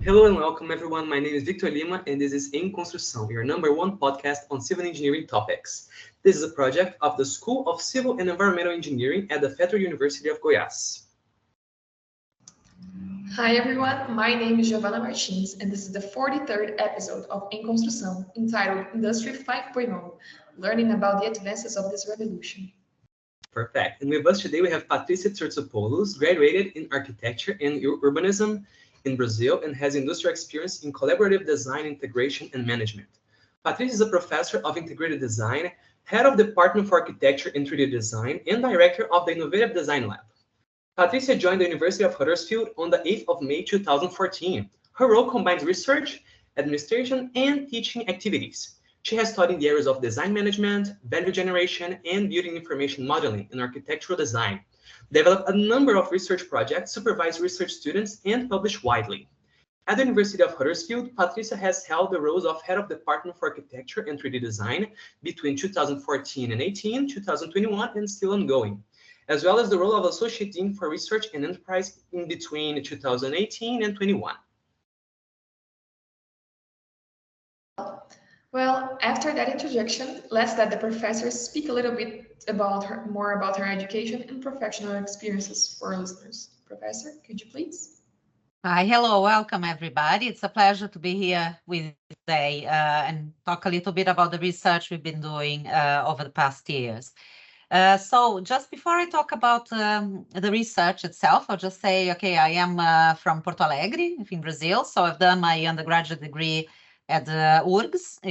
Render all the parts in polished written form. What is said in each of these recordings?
Hello and welcome everyone. My name is Victor Lima and this is Em Construção, your #1 podcast on civil engineering topics. This is a project of the School of Civil and Environmental Engineering at the Federal University of Goiás. Hi everyone, my name is Giovanna Martins and this is the 43rd episode of Em Construção, entitled Industry 5.0, learning about the advances of this revolution. Perfect. And with us today we have Patricia Tzortzopoulos, graduated in architecture and urbanism in Brazil and has industrial experience in collaborative design, integration, and management. Patricia is a professor of integrated design, head of the Department for Architecture and 3D Design, and director of the Innovative Design Lab. Patricia joined the University of Huddersfield on the 8th of May 2014. Her role combines research, administration, and teaching activities. She has taught in the areas of design management, value generation, and building information modeling in architectural design, developed a number of research projects, supervised research students, and published widely. At the University of Huddersfield, Patricia has held the roles of Head of Department for Architecture and 3D Design between 2014 and 18, 2021, and still ongoing, as well as the role of Associate Dean for Research and Enterprise in between 2018 and 21. Well, after that introduction, let's let the professor speak a little bit more about her education and professional experiences for our listeners. Professor, could you please? Hi, hello, welcome everybody. It's a pleasure to be here with you today and talk a little bit about the research we've been doing over the past years. So just before I talk about the research itself, I'll just say, okay, I am from Porto Alegre in Brazil. So I've done my undergraduate degree at the URGS, the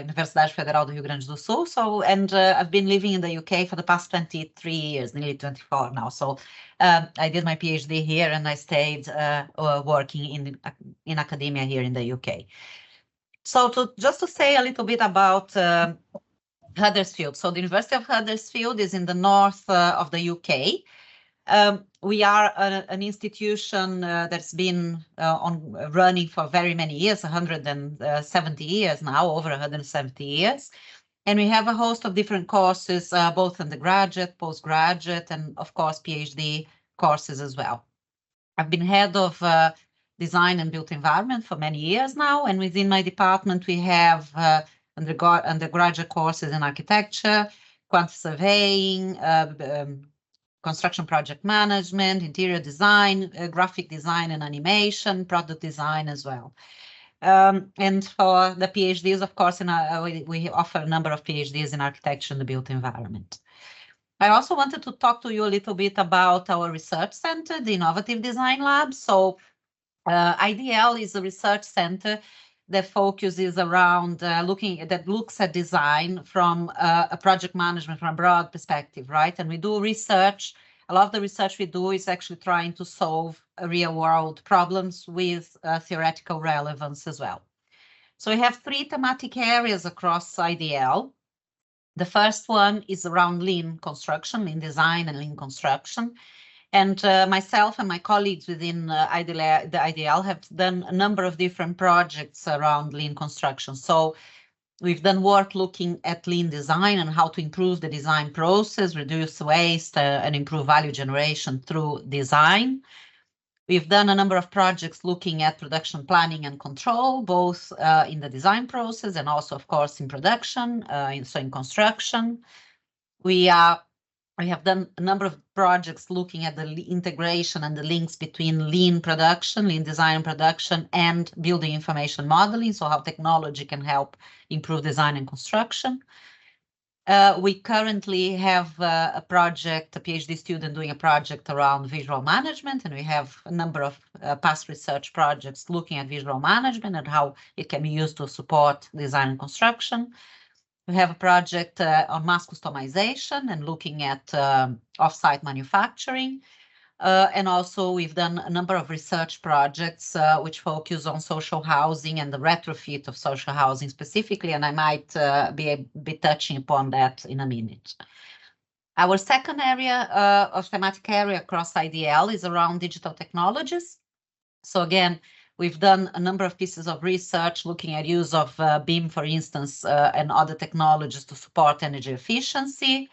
Universidade Federal do Rio Grande do Sul. And I've been living in the UK for the past 23 years, nearly 24 now. So I did my PhD here and I stayed working in academia here in the UK. So just to say a little bit about Huddersfield. So the University of Huddersfield is in the north of the UK. We are an institution that's been running for very many years, 170 years now, over 170 years. And we have a host of different courses, both undergraduate, postgraduate, and of course, PhD courses as well. I've been head of design and built environment for many years now. And within my department, we have undergraduate courses in architecture, quantity surveying, construction project management, interior design, graphic design and animation, product design as well. And for the PhDs, of course, we offer a number of PhDs in architecture and the built environment. I also wanted to talk to you a little bit about our research center, the Innovative Design Lab. So IDL is a research center that focuses around looks at design from a project management from a broad perspective, right? And we do research. A lot of the research we do is actually trying to solve real world problems with theoretical relevance as well. So we have 3 thematic areas across IDL. The first one is around lean construction, lean design and lean construction. And myself and my colleagues within the IDL have done a number of different projects around lean construction. So we've done work looking at lean design and how to improve the design process, reduce waste, and improve value generation through design. We've done a number of projects looking at production planning and control, both in the design process and also, of course, in production, so in construction. We have done a number of projects looking at the integration and the links between lean production, lean design and production, and building information modeling, so how technology can help improve design and construction. We currently have a PhD student doing a project around visual management, and we have a number of past research projects looking at visual management and how it can be used to support design and construction. We have a project on mass customization and looking at off-site manufacturing. And also we've done a number of research projects which focus on social housing and the retrofit of social housing specifically, and I might be touching upon that in a minute. Our second area of thematic area across IDL is around digital technologies. So again, we've done a number of pieces of research looking at use of BIM, for instance, and other technologies to support energy efficiency.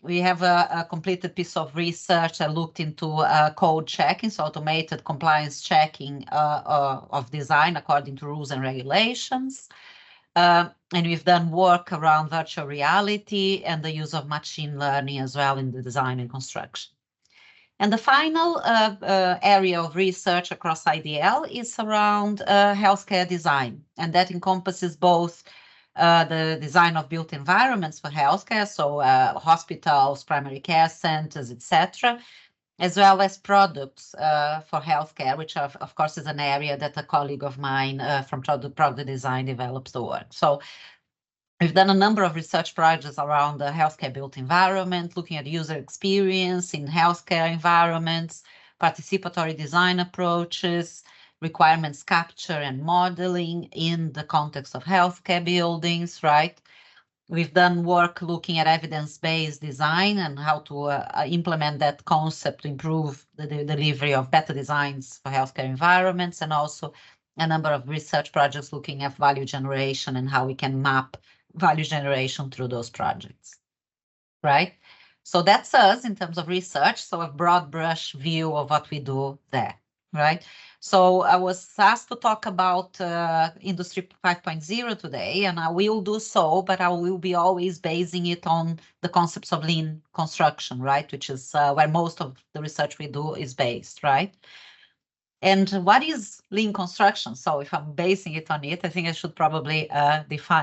We have a completed piece of research that looked into code checking, so automated compliance checking of design according to rules and regulations. And we've done work around virtual reality and the use of machine learning as well in the design and construction. And the final area of research across IDL is around healthcare design, and that encompasses both the design of built environments for healthcare, so hospitals, primary care centers, etc., as well as products for healthcare, which of course is an area that a colleague of mine from product design develops the work. So we've done a number of research projects around the healthcare built environment, looking at user experience in healthcare environments, participatory design approaches, requirements capture and modeling in the context of healthcare buildings, right? We've done work looking at evidence-based design and how to implement that concept to improve the delivery of better designs for healthcare environments, and also a number of research projects looking at value generation and how we can map value generation through those projects, right? So that's us in terms of research, so a broad brush view of what we do there, right? So I was asked to talk about Industry 5.0 today, and I will do so, but I will be always basing it on the concepts of lean construction, right? Which is where most of the research we do is based, right? And what is lean construction? So if I'm basing it on it, I think I should probably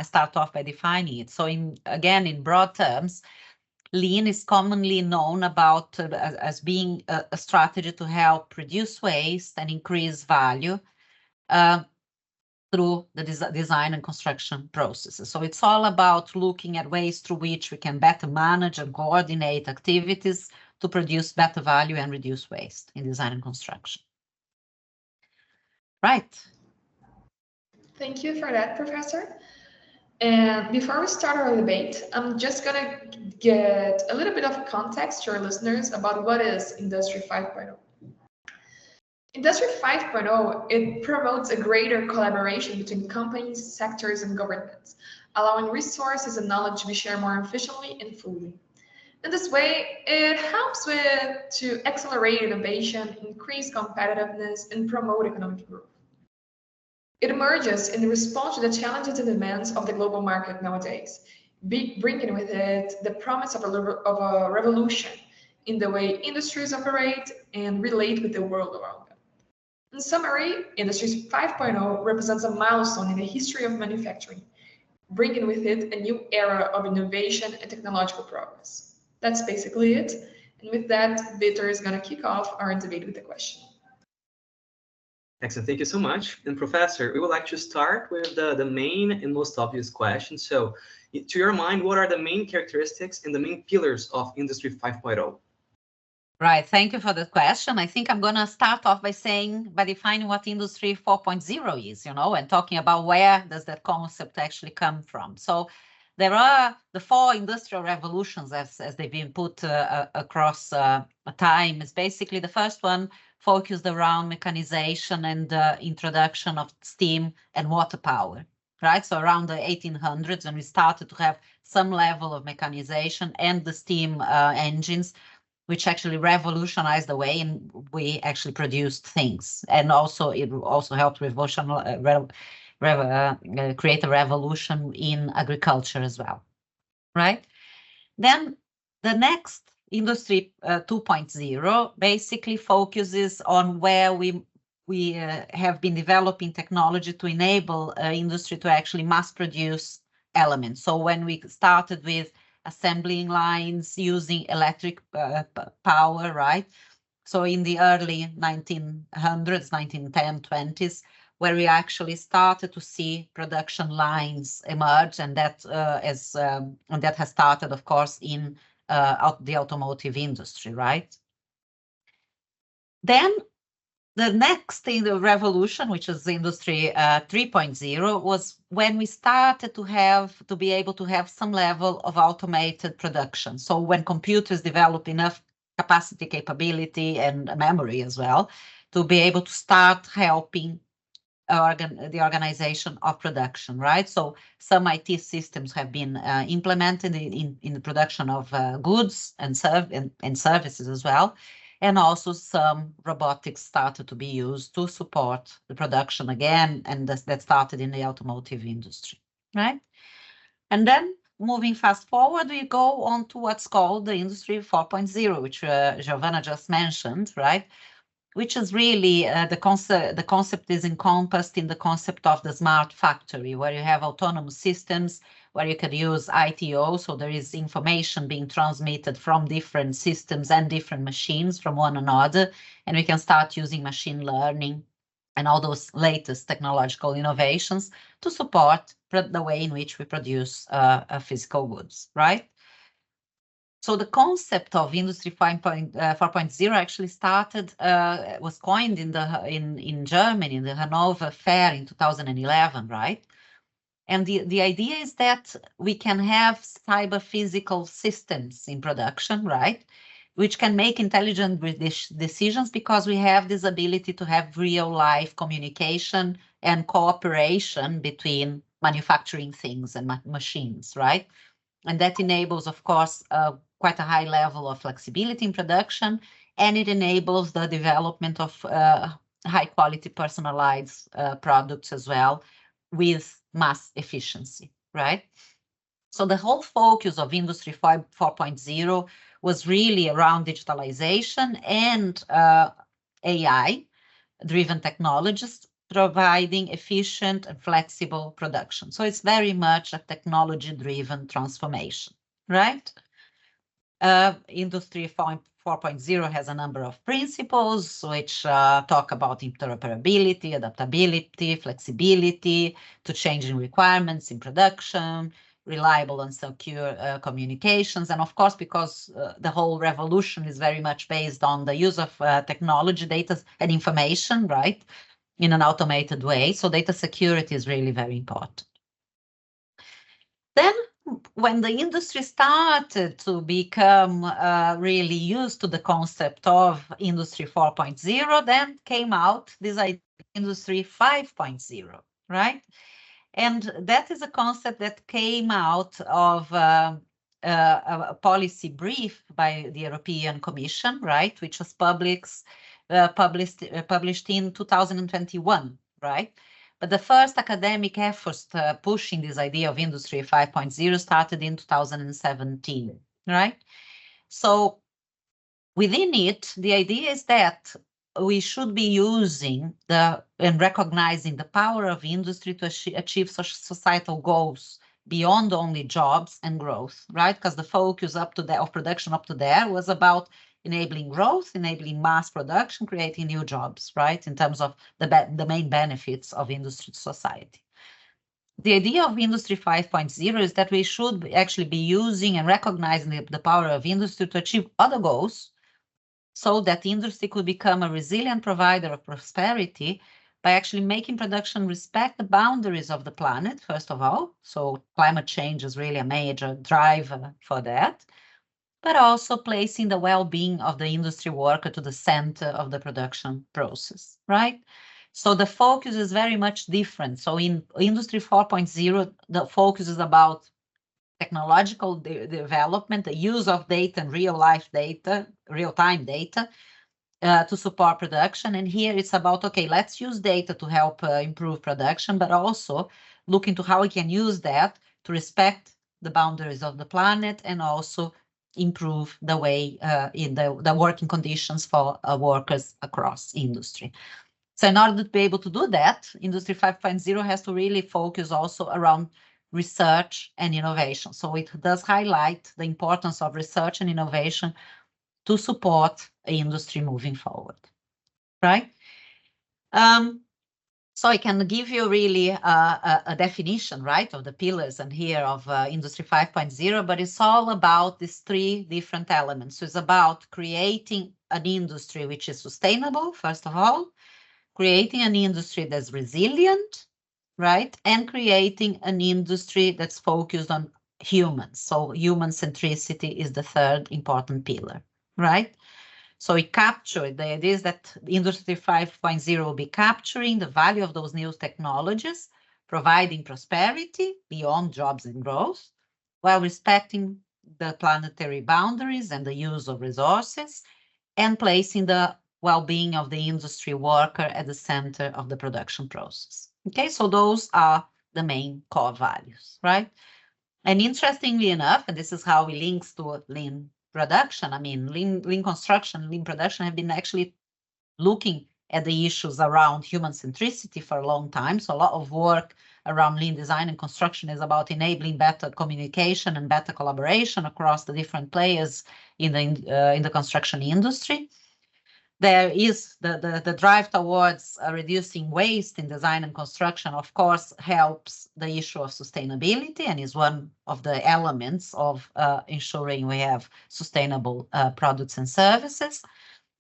start off by defining it. So again, in broad terms, lean is commonly known about as being a strategy to help reduce waste and increase value through the design and construction processes. So it's all about looking at ways through which we can better manage and coordinate activities to produce better value and reduce waste in design and construction. Right. Thank you for that, Professor. And before we start our debate, I'm just going to get a little bit of context to our listeners about what is Industry 5.0. Industry 5.0, it promotes a greater collaboration between companies, sectors, and governments, allowing resources and knowledge to be shared more efficiently and fully. In this way, it helps to accelerate innovation, increase competitiveness, and promote economic growth. It emerges in response to the challenges and demands of the global market nowadays, bringing with it the promise of a revolution in the way industries operate and relate with the world around them. In summary, Industry 5.0 represents a milestone in the history of manufacturing, bringing with it a new era of innovation and technological progress. That's basically it. And with that, Vitor is going to kick off our debate with the question. Excellent, thank you so much. And Professor, we would like to start with the main and most obvious question. So, to your mind, what are the main characteristics and the main pillars of Industry 5.0? Right, thank you for the question. I think I'm going to start off by defining what Industry 4.0 is, and talking about where does that concept actually come from. So there are the four industrial revolutions as they've been put across time. Is basically the first one focused around mechanization and the introduction of steam and water power, right? So around the 1800s, when we started to have some level of mechanization and the steam engines, which actually revolutionized the way in we actually produced things. And also it also helped create a revolution in agriculture as well, right? Then the next Industry 2.0 basically focuses on where we have been developing technology to enable industry to actually mass produce elements. So when we started with assembling lines using electric power, right? So in the early 1900s, 1910, 20s, where we actually started to see production lines emerge, and that has started, of course, in the automotive industry, right? Then the next in the revolution, which is Industry 3.0, was when we started to be able to have some level of automated production. So when computers develop enough capacity, capability, and memory as well, to be able to start helping the organization of production, right? So some IT systems have been implemented in the production of goods and services as well. And also some robotics started to be used to support the production again, and that started in the automotive industry, right? And then moving fast forward, we go on to what's called the Industry 4.0, which Giovanna just mentioned, right? Which is really the concept is encompassed in the concept of the smart factory, where you have autonomous systems, where you can use ITO, so there is information being transmitted from different systems and different machines from one another, and we can start using machine learning and all those latest technological innovations to support the way in which we produce physical goods, right? So the concept of Industry 4.0 actually started, was coined in Germany, in the Hanover Fair in 2011, right? And the idea is that we can have cyber physical systems in production, right? Which can make intelligent decisions because we have this ability to have real life communication and cooperation between manufacturing things and machines, right? And that enables, of course, quite a high level of flexibility in production, and it enables the development of high quality personalized products as well with mass efficiency, right? So the whole focus of Industry 4.0 was really around digitalization and AI-driven technologies, providing efficient and flexible production. So it's very much a technology-driven transformation, right? Industry 4.0 has a number of principles which talk about interoperability, adaptability, flexibility to changing requirements in production, reliable and secure communications. And of course, because the whole revolution is very much based on the use of technology, data and information, right, in an automated way. So data security is really very important. Then when the industry started to become really used to the concept of Industry 4.0, then came out this idea of Industry 5.0, right? And that is a concept that came out of a policy brief by the European Commission, right, which was published in 2021, right? But the first academic efforts pushing this idea of Industry 5.0 started in 2017, right? So within it, the idea is that we should be using and recognizing the power of industry to achieve societal goals beyond only jobs and growth, right? Because the focus of production up to there was about enabling growth, enabling mass production, creating new jobs, right? In terms of the main benefits of industry to society. The idea of Industry 5.0 is that we should actually be using and recognizing the power of industry to achieve other goals, so that industry could become a resilient provider of prosperity by actually making production respect the boundaries of the planet, first of all. So climate change is really a major driver for that, but also placing the well-being of the industry worker to the center of the production process, right? So the focus is very much different. So in Industry 4.0, the focus is about technological development, the use of data and real-time data to support production. And here it's about, okay, let's use data to help improve production, but also look into how we can use that to respect the boundaries of the planet and also improve the way in the working conditions for workers across industry. So in order to be able to do that, Industry 5.0 has to really focus also around research and innovation. So it does highlight the importance of research and innovation to support the industry moving forward, right? So I can give you really a definition, right, of the pillars and here of Industry 5.0, but it's all about these three different elements. So it's about creating an industry which is sustainable, first of all, creating an industry that's resilient, right? And creating an industry that's focused on humans. So human centricity is the third important pillar, right? So it captured, the idea is that Industry 5.0 will be capturing the value of those new technologies, providing prosperity beyond jobs and growth, while respecting the planetary boundaries and the use of resources, and placing the well-being of the industry worker at the center of the production process. Okay, so those are the main core values, right? And interestingly enough, and this is how it links to lean production, I mean, lean construction, lean production have been actually looking at the issues around human centricity for a long time. So a lot of work around lean design and construction is about enabling better communication and better collaboration across the different players in the construction industry. There is the drive towards reducing waste in design and construction, of course, helps the issue of sustainability and is one of the elements of ensuring we have sustainable products and services.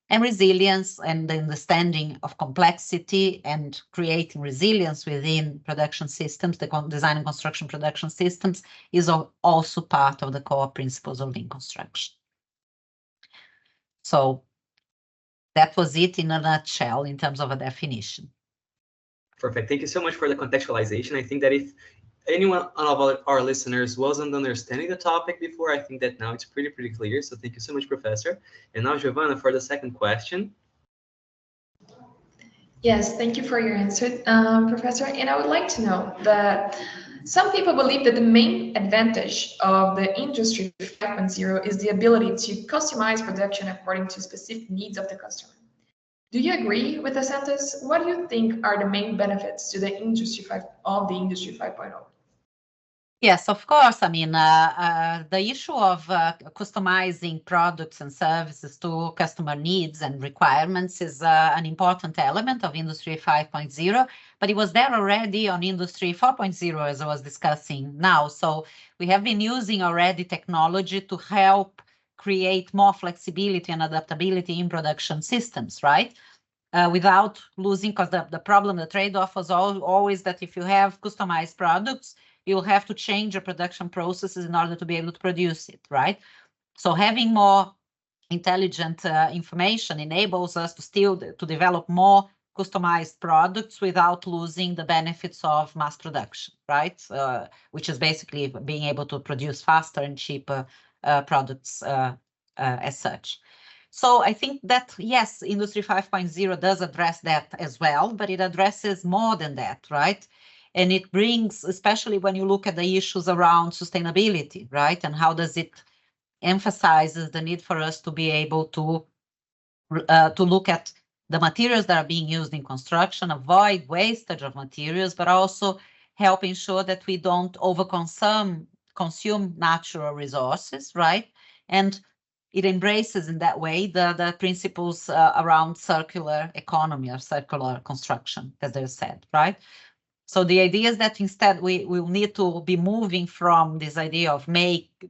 And resilience and the understanding of complexity and creating resilience within production systems, the design and construction production systems, is also part of the core principles of lean construction. So that was it in a nutshell in terms of a definition. Perfect. Thank you so much for the contextualization. I think that if anyone of our listeners wasn't understanding the topic before, I think that now it's pretty clear. So thank you so much, Professor. And now, Giovanna, for the second question. Yes, thank you for your answer, Professor. And I would like to know that some people believe that the main advantage of the Industry 5.0 is the ability to customize production according to specific needs of the customer. Do you agree with the sentence? What do you think are the main benefits to the Industry 5.0? Yes, of course. I mean, the issue of customizing products and services to customer needs and requirements is an important element of Industry 5.0, but it was there already on Industry 4.0, as I was discussing now. So we have been using already technology to help create more flexibility and adaptability in production systems, right? Without losing, because the problem, the trade-off was always that if you have customized products, you'll have to change your production processes in order to be able to produce it, right? So having more intelligent information enables us to develop more customized products without losing the benefits of mass production, right? Which is basically being able to produce faster and cheaper products as such. So I think that, yes, Industry 5.0 does address that as well, but it addresses more than that, right? And it brings, especially when you look at the issues around sustainability, right? And how does it emphasizes the need for us to be able to look at the materials that are being used in construction, avoid wastage of materials, but also help ensure that we don't consume natural resources, right? And it embraces in that way the principles around circular economy or circular construction, as they said, right? So the idea is that instead we will need to be moving from this idea of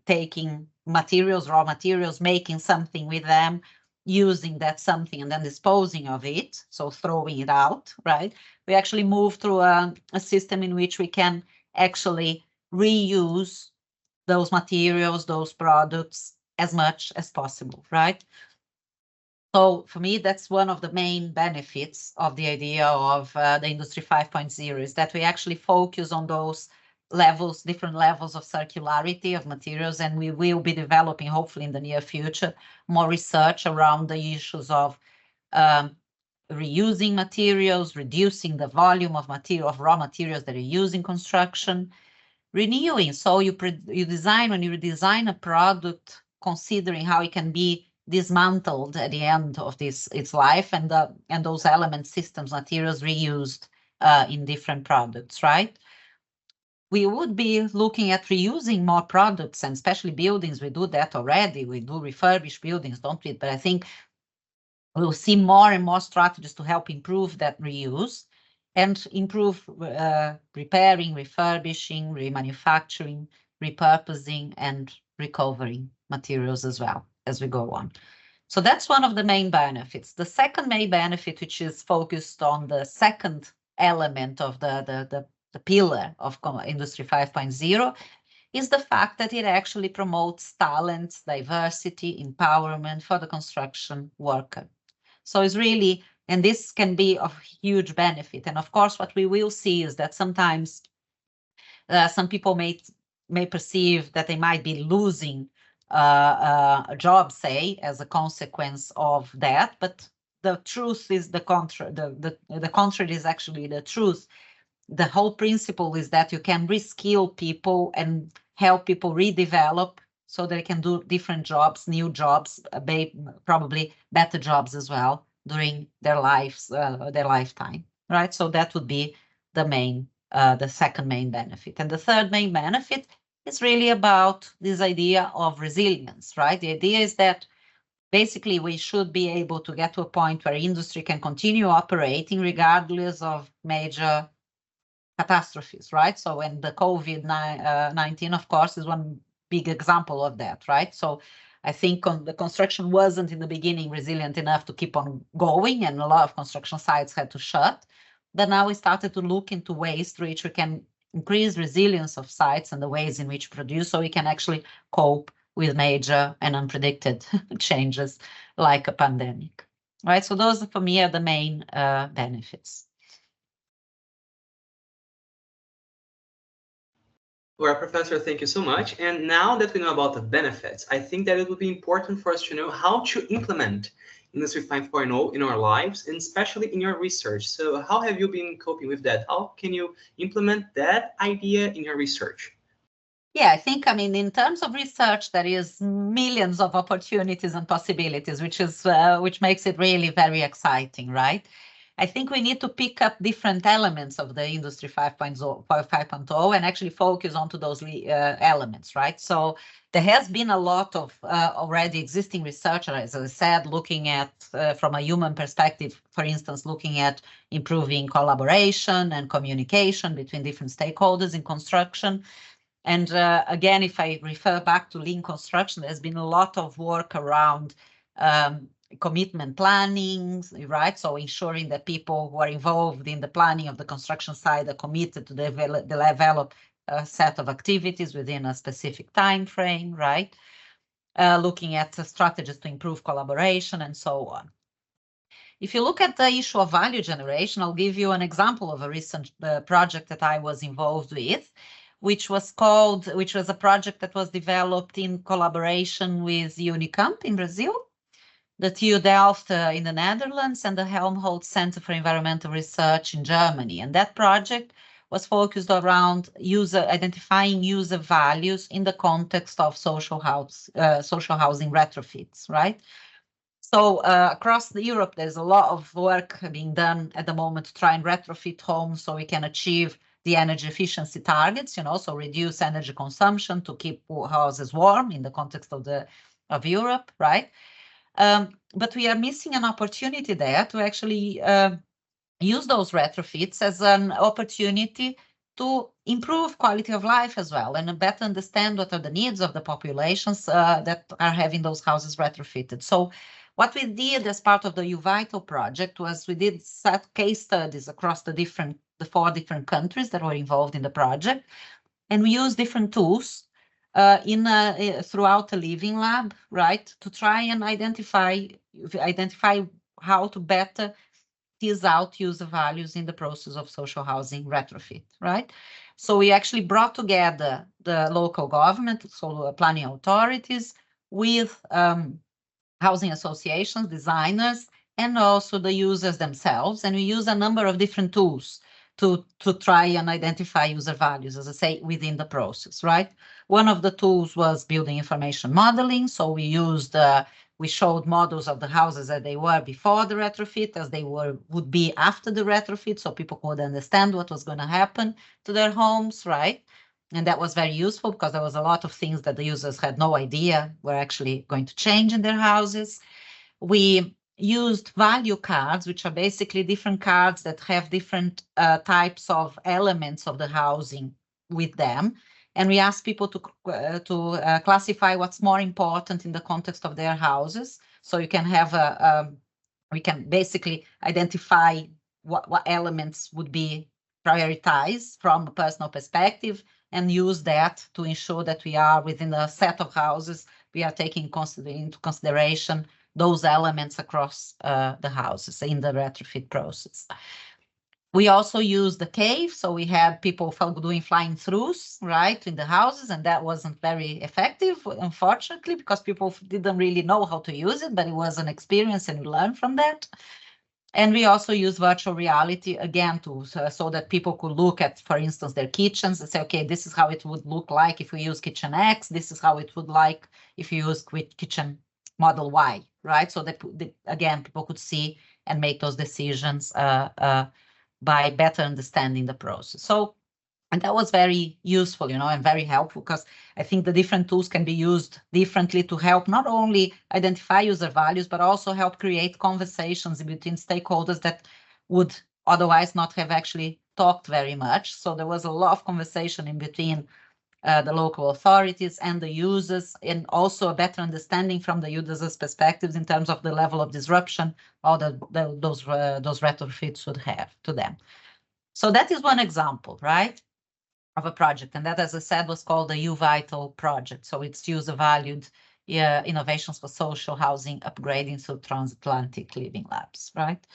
taking materials, raw materials, making something with them, using that something and then disposing of it, so throwing it out, right? We actually move through a system in which we can actually reuse those materials, those products as much as possible, right? So for me, that's one of the main benefits of the idea of the Industry 5.0 is that we actually focus on those levels, different levels of circularity of materials, and we will be developing, hopefully in the near future, more research around the issues of reusing materials, reducing the volume of raw materials that are used in construction, renewing. So when you design a product, considering how it can be dismantled at the end of its life, and those elements, systems, materials reused in different products, right? We would be looking at reusing more products, and especially buildings. We do that already. We do refurbish buildings, don't we? But I think we'll see more and more strategies to help improve that reuse and improve repairing, refurbishing, remanufacturing, repurposing, and recovering materials as well as we go on. So that's one of the main benefits. The second main benefit, which is focused on the second element of the pillar of Industry 5.0, is the fact that it actually promotes talent, diversity, empowerment for the construction worker. So it's really, and this can be of huge benefit. And of course, what we will see is that sometimes some people may perceive that they might be losing a job, say, as a consequence of that. But the truth is the contrary. The contrary is actually the truth. The whole principle is that you can reskill people and help people redevelop so they can do different jobs, new jobs, probably better jobs as well during their lives, their lifetime, right? So that would be the second main benefit. And the third main benefit is really about this idea of resilience, right? The idea is that basically we should be able to get to a point where industry can continue operating regardless of major catastrophes, right? So when the COVID-19, of course, is one big example of that, right? So I think the construction wasn't in the beginning resilient enough to keep on going, and a lot of construction sites had to shut. But now we started to look into ways through which we can increase resilience of sites and the ways in which produce, so we can actually cope with major and unpredicted changes like a pandemic, right? So those for me are the main benefits. Well, Professor, thank you so much. And now that we know about the benefits, I think that it would be important for us to know how to implement Industry 5.0 in our lives, and especially in your research. So how have you been coping with that? How can you implement that idea in your research? Yeah, I think, I mean, in terms of research, there is millions of opportunities and possibilities, which makes it really very exciting, right? I think we need to pick up different elements of the Industry 5.0 and actually focus onto those elements, right? So there has been a lot of already existing research, as I said, looking at, from a human perspective, for instance, looking at improving collaboration and communication between different stakeholders in construction. And again, if I refer back to lean construction, there's been a lot of work around commitment planning, right? So ensuring that people who are involved in the planning of the construction site are committed to develop a set of activities within a specific time frame, right? Looking at strategies to improve collaboration and so on. If you look at the issue of value generation, I'll give you an example of a recent project that I was involved with, which was a project that was developed in collaboration with Unicamp in Brazil, the TU Delft in the Netherlands, and the Helmholtz Center for Environmental Research in Germany. And that project was focused around identifying user values in the context of social housing retrofits, right? So across Europe, there's a lot of work being done at the moment to try and retrofit homes so we can achieve the energy efficiency targets, so reduce energy consumption to keep houses warm in the context of Europe, right? But we are missing an opportunity there to actually use those retrofits as an opportunity to improve quality of life as well, and better understand what are the needs of the populations that are having those houses retrofitted. So what we did as part of the UVital project was we did set case studies across the 4 different countries that were involved in the project, and we used different tools throughout the living lab, right, to try and identify how to better tease out user values in the process of social housing retrofit, right? So we actually brought together the local government, so planning authorities, with housing associations, designers, and also the users themselves, and we use a number of different tools to try and identify user values, as I say, within the process, right? One of the tools was building information modeling. So we showed models of the houses that they were before the retrofit, as they would be after the retrofit, so people could understand what was going to happen to their homes, right? And that was very useful because there was a lot of things that the users had no idea were actually going to change in their houses. We used value cards, which are basically different cards that have different types of elements of the housing with them. And we asked people to classify what's more important in the context of their houses. So you can have we can basically identify what elements would be prioritized from a personal perspective, and use that to ensure that we are within a set of houses, we are taking into consideration those elements across the houses in the retrofit process. We also use the cave, so we had people doing flying throughs, right, in the houses, and that wasn't very effective, unfortunately, because people didn't really know how to use it, but it was an experience and we learned from that. And we also use virtual reality, again, so that people could look at, for instance, their kitchens and say, okay, this is how it would look like if we use kitchen X, this is how it would like if you use kitchen model Y, right? So that, again, people could see and make those decisions by better understanding the process. So, and that was very useful, and very helpful, because I think the different tools can be used differently to help not only identify user values, but also help create conversations between stakeholders that would otherwise not have actually talked very much. So there was a lot of conversation in between the local authorities and the users, and also a better understanding from the users' perspectives in terms of the level of disruption all those retrofits would have to them. So that is one example, right, of a project. And that, as I said, was called the UVital project. So it's user-valued innovations for social housing upgrading through transatlantic living labs, right?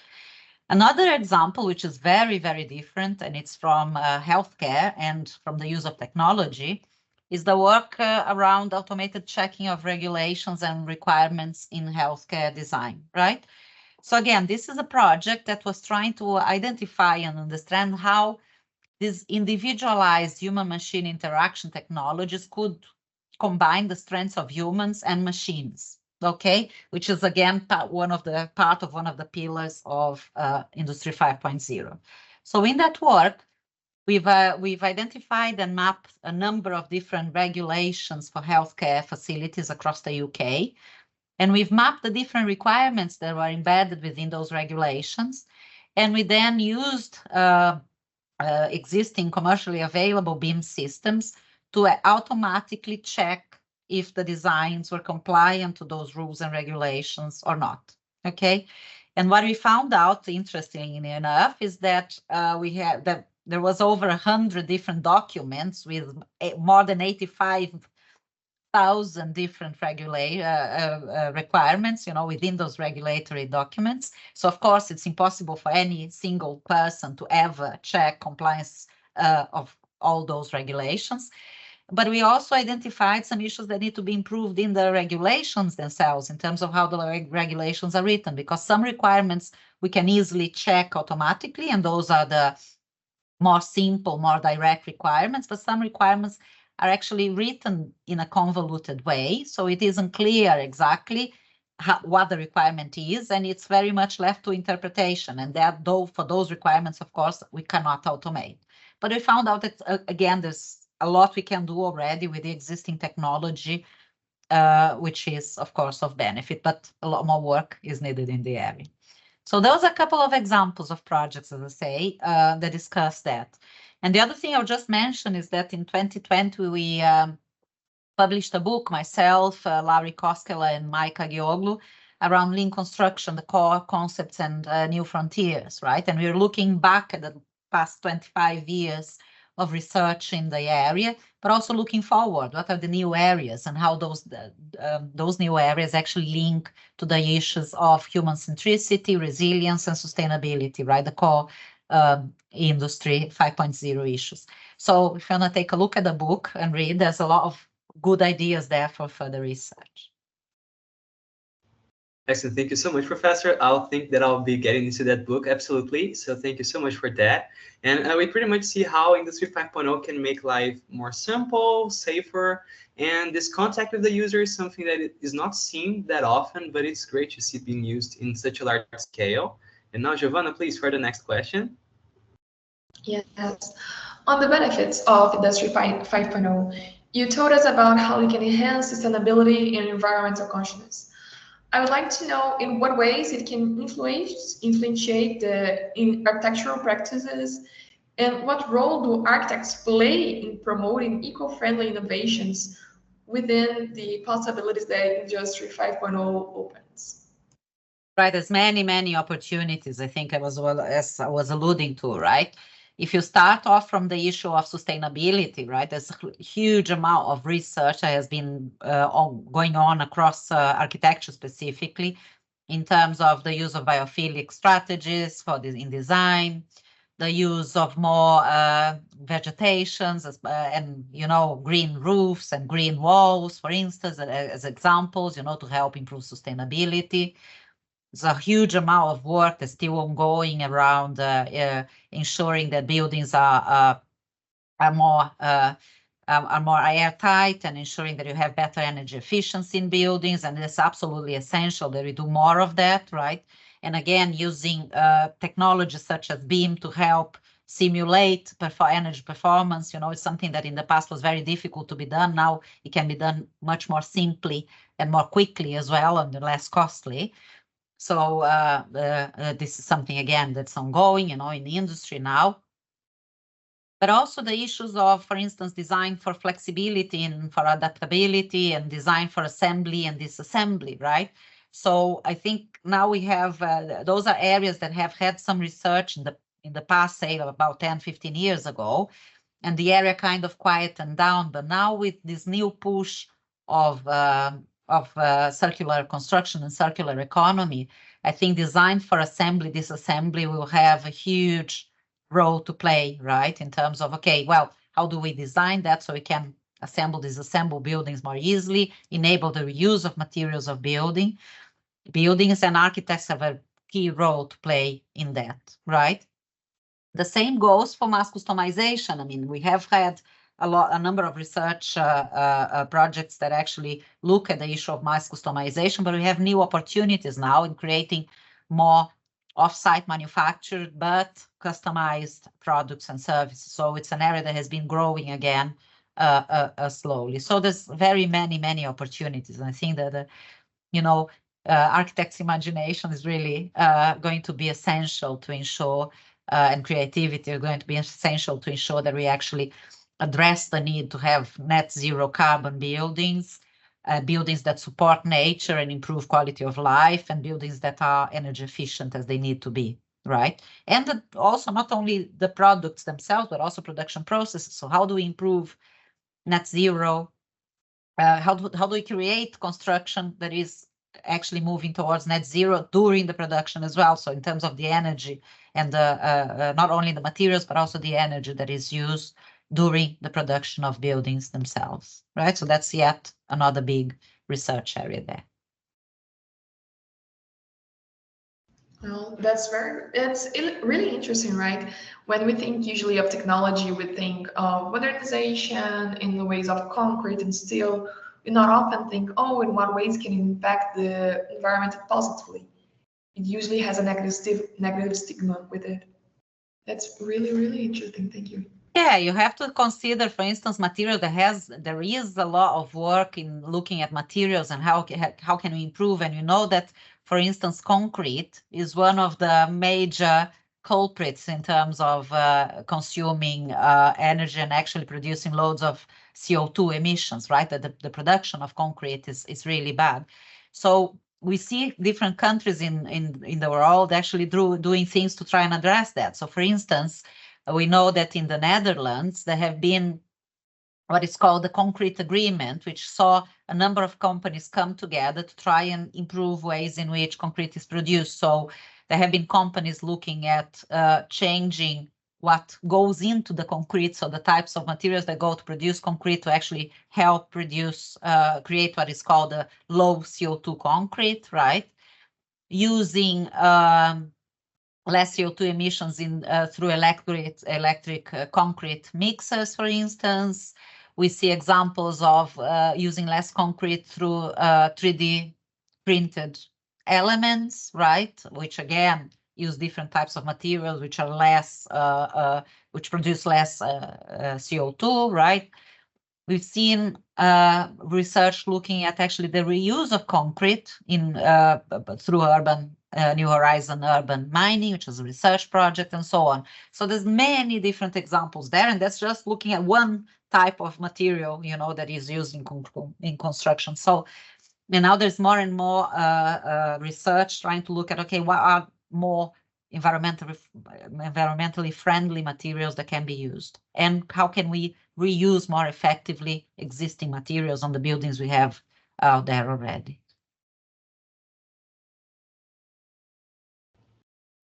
Another example, which is very, very different, and it's from healthcare and from the use of technology, is the work around automated checking of regulations and requirements in healthcare design, right? So again, this is a project that was trying to identify and understand how these individualized human-machine interaction technologies could combine the strengths of humans and machines. Okay, which is again part of one of the pillars of Industry 5.0. So in that work, we've identified and mapped a number of different regulations for healthcare facilities across the UK, and we've mapped the different requirements that were embedded within those regulations, and we then used existing commercially available BIM systems to automatically check if the designs were compliant to those rules and regulations or not, okay? And what we found out, interestingly enough, is that there was over 100 different documents with more than 85,000 different requirements, within those regulatory documents. So of course, it's impossible for any single person to ever check compliance of all those regulations. But we also identified some issues that need to be improved in the regulations themselves in terms of how the regulations are written, because some requirements we can easily check automatically, and those are the more simple, more direct requirements, but some requirements are actually written in a convoluted way, so it isn't clear exactly what the requirement is, and it's very much left to interpretation, and that, though, for those requirements, of course, we cannot automate. But we found out that, again, there's a lot we can do already with the existing technology, which is, of course, of benefit, but a lot more work is needed in the area. So those are a couple of examples of projects, as I say, that discuss that. And the other thing I'll just mention is that in 2020, we published a book, myself, Lauri Koskela, and Mike Agioglu, around lean construction, the core concepts and new frontiers, right? And we're looking back at the past 25 years of research in the area, but also looking forward. What are the new areas and how those new areas actually link to the issues of human centricity, resilience, and sustainability, right? The core Industry 5.0 issues. So if you want to take a look at the book and read, there's a lot of good ideas there for further research. Excellent. Thank you so much, Professor. I'll think that I'll be getting into that book. Absolutely. So thank you so much for that. And we pretty much see how Industry 5.0 can make life more simple, safer, and this contact with the user is something that is not seen that often, but it's great to see being used in such a large scale. And now, Giovanna, please, for the next question. Yes. On the benefits of Industry 5.0, you told us about how we can enhance sustainability and environmental consciousness. I would like to know in what ways it can influence the architectural practices, and what role do architects play in promoting eco-friendly innovations within the possibilities that Industry 5.0 opens. Right, there's many opportunities, I think, as I was alluding to, right? if you start off from the issue of sustainability, right, there's a huge amount of research that has been going on across architecture specifically in terms of the use of biophilic strategies in design, the use of more vegetations and, green roofs and green walls, for instance, as examples, to help improve sustainability. There's a huge amount of work that's still ongoing around ensuring that buildings are more airtight and ensuring that you have better energy efficiency in buildings, and it's absolutely essential that we do more of that, right? And again, using technologies such as BIM to help simulate energy performance, it's something that in the past was very difficult to be done. Now it can be done much more simply and more quickly as well, and less costly. So this is something, again, that's ongoing, in the industry now. But also the issues of, for instance, design for flexibility and for adaptability, and design for assembly and disassembly, right? So I think now we have, those are areas that have had some research in the past, say about 10, 15 years ago, and the area kind of quietened down. But now with this new push of circular construction and circular economy, I think design for assembly, disassembly will have a huge role to play, right? In terms of, okay, well, how do we design that so we can disassemble buildings more easily, enable the reuse of materials of buildings, and architects have a key role to play in that, right? The same goes for mass customization. I mean, we have had a number of research projects that actually look at the issue of mass customization, but we have new opportunities now in creating more off-site manufactured but customized products and services. So it's an area that has been growing again slowly. So there's very many opportunities. And I think that architects' imagination is really going to be essential to ensure, and creativity are going to be essential to ensure that we actually address the need to have net zero carbon buildings, buildings that support nature and improve quality of life, and buildings that are energy efficient as they need to be, right? And also not only the products themselves, but also production processes. So how do we improve net zero? How do we create construction that is actually moving towards net zero during the production as well? So in terms of the energy and not only the materials, but also the energy that is used during the production of buildings themselves, right? So that's yet another big research area there. Well, it's really interesting, right? When we think usually of technology, we think of modernization in the ways of concrete and steel. We not often think, oh, in what ways can it impact the environment positively? It usually has a negative stigma with it. That's really interesting. Thank you. Yeah, you have to consider, for instance, material there is a lot of work in looking at materials and how can we improve. And you know that, for instance, concrete is one of the major culprits in terms of consuming energy and actually producing loads of CO2 emissions, right? That the production of concrete is really bad. So we see different countries in the world actually doing things to try and address that. So for instance, we know that in the Netherlands, there have been what is called the concrete agreement, which saw a number of companies come together to try and improve ways in which concrete is produced. So there have been companies looking at changing what goes into the concrete, so the types of materials that go to produce concrete, to actually help create what is called a low CO2 concrete, right? Using less CO2 emissions through electric concrete mixers, for instance. We see examples of using less concrete through 3D printed elements, right? Which again use different types of materials which are which produce less CO2, right? We've seen research looking at actually the reuse of concrete through New Horizon urban mining, which is a research project, and so on. So there's many different examples there, and that's just looking at one type of material, that is used in construction. So now there's more and more research trying to look at, okay, what are more environmentally friendly materials that can be used? And how can we reuse more effectively existing materials on the buildings we have out there already?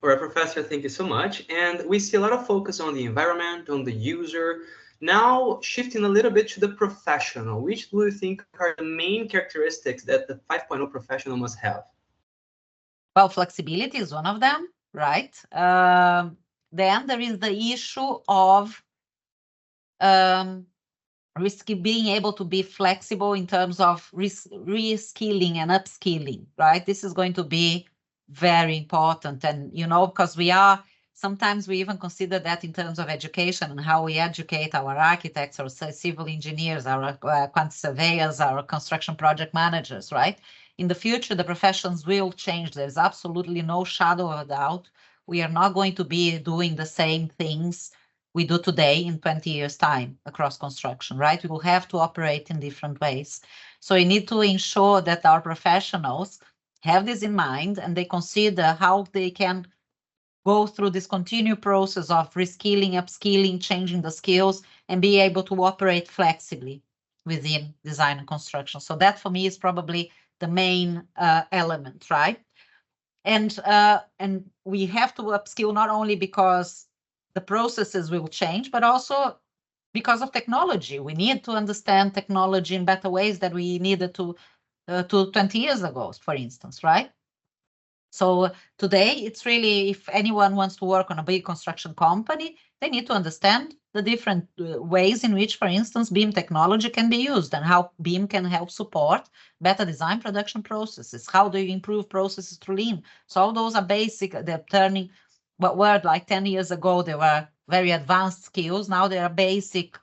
All right, Professor, thank you so much. And we see a lot of focus on the environment, on the user. Now, shifting a little bit to the professional, which do you think are the main characteristics that the 5.0 professional must have? Well, flexibility is one of them, right? Then there is the issue of being able to be flexible in terms of reskilling and upskilling, right? This is going to be very important. And, you know, because sometimes we even consider that in terms of education and how we educate our architects, our civil engineers, our quantity surveyors, our construction project managers, right? In the future, the professions will change. There's absolutely no shadow of a doubt. We are not going to be doing the same things we do today in 20 years' time across construction, right? We will have to operate in different ways. So we need to ensure that our professionals have this in mind and they consider how they can go through this continued process of reskilling, upskilling, changing the skills, and be able to operate flexibly within design and construction. So that for me is probably the main element, right? And we have to upskill not only because the processes will change, but also because of technology. We need to understand technology in better ways than we needed to 20 years ago, for instance, right? So today, it's really, if anyone wants to work on a big construction company, they need to understand the different ways in which, for instance, BIM technology can be used and how BIM can help support better design production processes. How do you improve processes through Lean? So all those are basic, they're turning what were like 10 years ago, they were very advanced skills. Now they are basic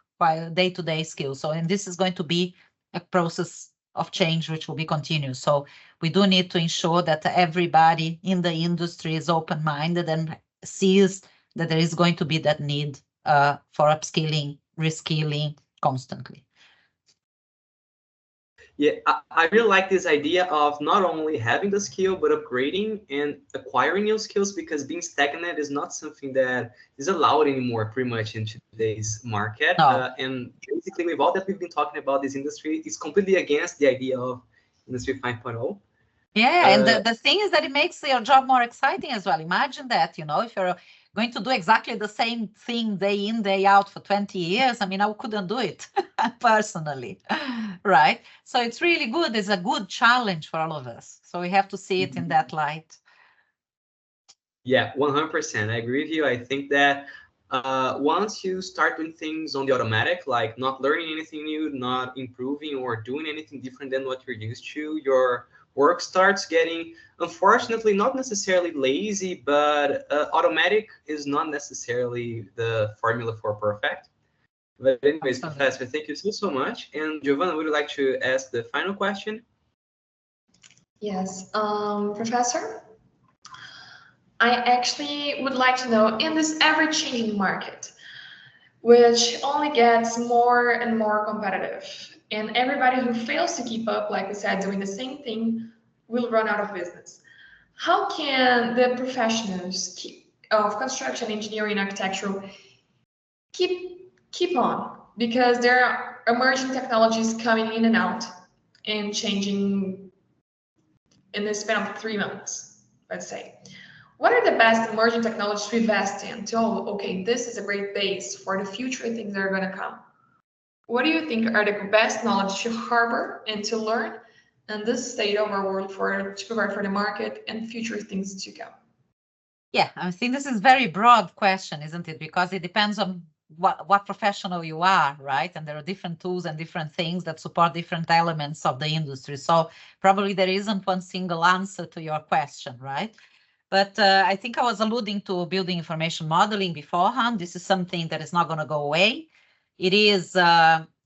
day-to-day skills. So, and this is going to be a process of change which will be continuous. So we do need to ensure that everybody in the industry is open-minded and sees that there is going to be that need for upskilling, reskilling constantly. Yeah, I really like this idea of not only having the skill, but upgrading and acquiring new skills, because being stagnant is not something that is allowed anymore pretty much in today's market. No. And basically, with all that we've been talking about this industry, it's completely against the idea of Industry 5.0. Yeah, and the thing is that it makes your job more exciting as well. Imagine that, you know, if you're going to do exactly the same thing day in, day out for 20 years, I mean, I couldn't do it personally, right? So it's really good. It's a good challenge for all of us. So we have to see it in that light. Yeah, 100%. I agree with you. I think that once you start doing things on the automatic, like not learning anything new, not improving or doing anything different than what you're used to, your work starts getting, unfortunately, not necessarily lazy, but automatic is not necessarily the formula for perfect. But anyways, Professor, thank you so much. And Giovanna, would you like to ask the final question? Yes, Professor, I actually would like to know, in this ever-changing market, which only gets more and more competitive, and everybody who fails to keep up, like I said, doing the same thing, will run out of business. How can the professionals of construction, engineering, architecture keep on? Because there are emerging technologies coming in and out and changing in the span of 3 months, let's say. What are the best emerging technologies to invest in? Okay, this is a great base for the future things that are going to come. What do you think are the best knowledge to harbor and to learn in this state of our world to provide for the market and future things to come? Yeah, I think this is a very broad question, isn't it? Because it depends on what professional you are, right? And there are different tools and different things that support different elements of the industry. So probably there isn't one single answer to your question, right? But I think I was alluding to building information modeling beforehand. This is something that is not going to go away. It is.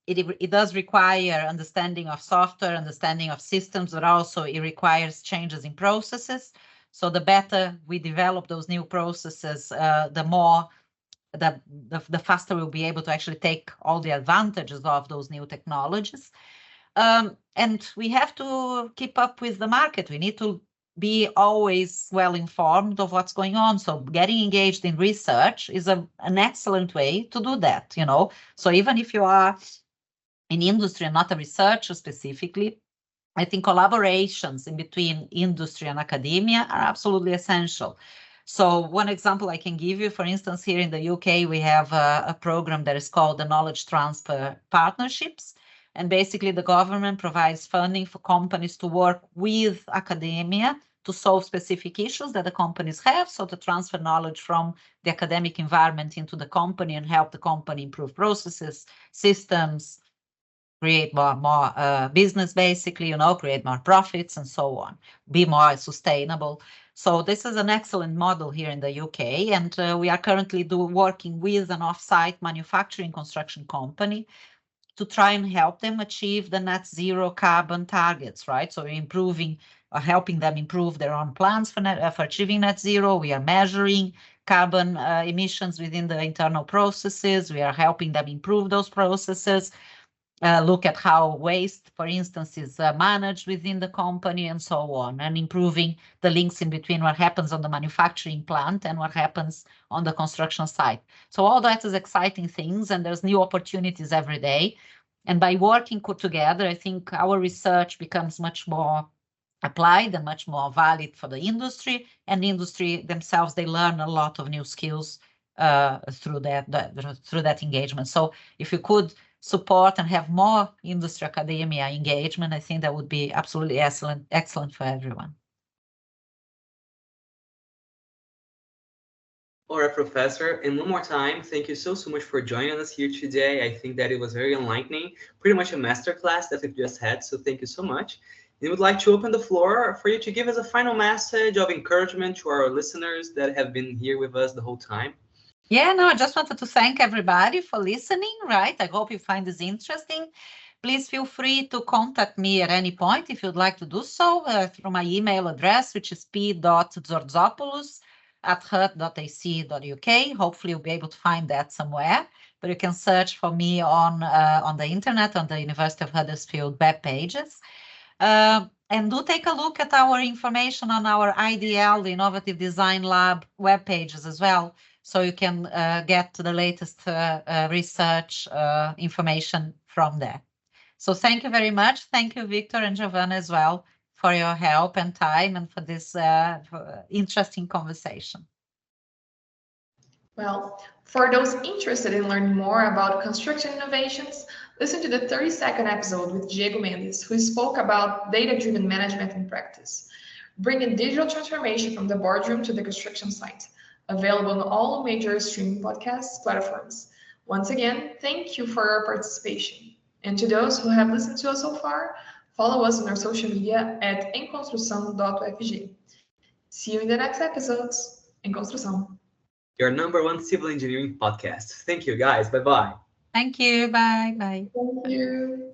It does require understanding of software, understanding of systems, but also it requires changes in processes. So the better we develop those new processes, the faster we'll be able to actually take all the advantages of those new technologies. And we have to keep up with the market. We need to be always well informed of what's going on. So getting engaged in research is an excellent way to do that, you know. So even if you are in industry and not a researcher specifically, I think collaborations in between industry and academia are absolutely essential. So one example I can give you, for instance, here in the UK, we have a program that is called the Knowledge Transfer Partnerships. And basically the government provides funding for companies to work with academia to solve specific issues that the companies have. So to transfer knowledge from the academic environment into the company and help the company improve processes, systems, create more business, basically, you know, create more profits and so on, be more sustainable. So this is an excellent model here in the UK, and we are currently working with an off-site manufacturing construction company to try and help them achieve the net zero carbon targets, right? So we're improving or helping them improve their own plans for achieving net zero. We are measuring carbon emissions within the internal processes. We are helping them improve those processes. Look at how waste, for instance, is managed within the company and so on, and improving the links in between what happens on the manufacturing plant and what happens on the construction site. So all that is exciting things, and there's new opportunities every day. And by working together, I think our research becomes much more applied and much more valid for the industry, and the industry themselves, they learn a lot of new skills through that engagement. So if you could support and have more industry academia engagement, I think that would be absolutely excellent for everyone. All right, Professor, and one more time, thank you so much for joining us here today. I think that it was very enlightening, pretty much a masterclass that we've just had, so thank you so much. We would like to open the floor for you to give us a final message of encouragement to our listeners that have been here with us the whole time. Yeah, no, I just wanted to thank everybody for listening, right? I hope you find this interesting. Please feel free to contact me at any point if you'd like to do so through my email address, which is p.tzortzopoulos@hud.ac.uk. Hopefully you'll be able to find that somewhere, but you can search for me on the internet, on the University of Huddersfield web pages. And do take a look at our information on our IDL, the Innovative Design Lab web pages as well, so you can get to the latest research information from there. So thank you very much. Thank you, Victor and Giovanna, as well, for your help and time and for this interesting conversation. Well, for those interested in learning more about construction innovations, listen to the 30-second episode with Diego Mendes, who spoke about data-driven management in practice, bringing digital transformation from the boardroom to the construction site. Available on all major streaming podcast platforms. Once again, thank you for your participation. And to those who have listened to us so far, follow us on our social media at emconstrução.ufg. See you in the next episodes. Em Construção. Your #1 civil engineering podcast. Thank you, guys. Bye-bye. Thank you. Bye. Bye. Thank you.